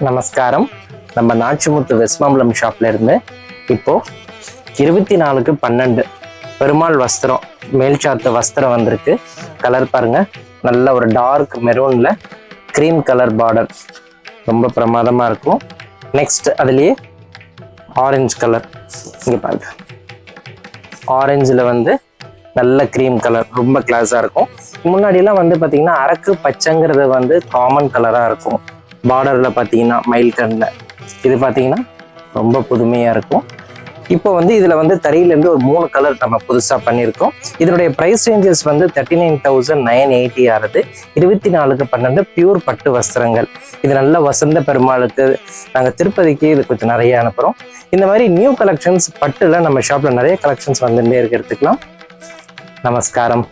நமஸ்காரம். நம்ம நாச்சிமுத்து வெஸ்மாம்பலம் ஷாப்ல இருந்து இப்போ 24/12 பெருமாள் வஸ்திரம் மேல்சாத்து வஸ்திரம் வந்திருக்கு. கலர் பாருங்க, நல்ல ஒரு டார்க் மெரூன்ல கிரீம் கலர் பார்டர், ரொம்ப பிரமாதமா இருக்கும். நெக்ஸ்ட் அதுலயே ஆரஞ்சு கலர், இங்க பாருங்க, ஆரஞ்சுல நல்ல கிரீம் கலர், ரொம்ப கிளாஸா இருக்கும். முன்னாடிலாம் பாத்தீங்கன்னா அரக்கு பச்சைங்கிறது காமன் கலரா இருக்கும். பார்டர்ல பாத்தீங்கன்னா மயில் கண்ணில் இது பாத்தீங்கன்னா ரொம்ப புதுமையா இருக்கும். இப்போ இதுல தறியில இருந்து ஒரு 3 கலர் நம்ம புதுசா பண்ணியிருக்கோம். இதனுடைய பிரைஸ் ரேஞ்சஸ் 39,980 ஆறுது. 24/12 பியூர் பட்டு வஸ்திரங்கள். இது நல்ல வசந்த பெருமாளுக்கு நாங்க திருப்பதிக்கு இது கொஞ்சம் நிறைய அனுப்புறோம். இந்த மாதிரி நியூ கலெக்ஷன்ஸ் பட்டுல நம்ம ஷாப்ல நிறைய கலெக்ஷன்ஸ் வந்துட்டே இருக்கிறதுக்கலாம். நமஸ்காரம்.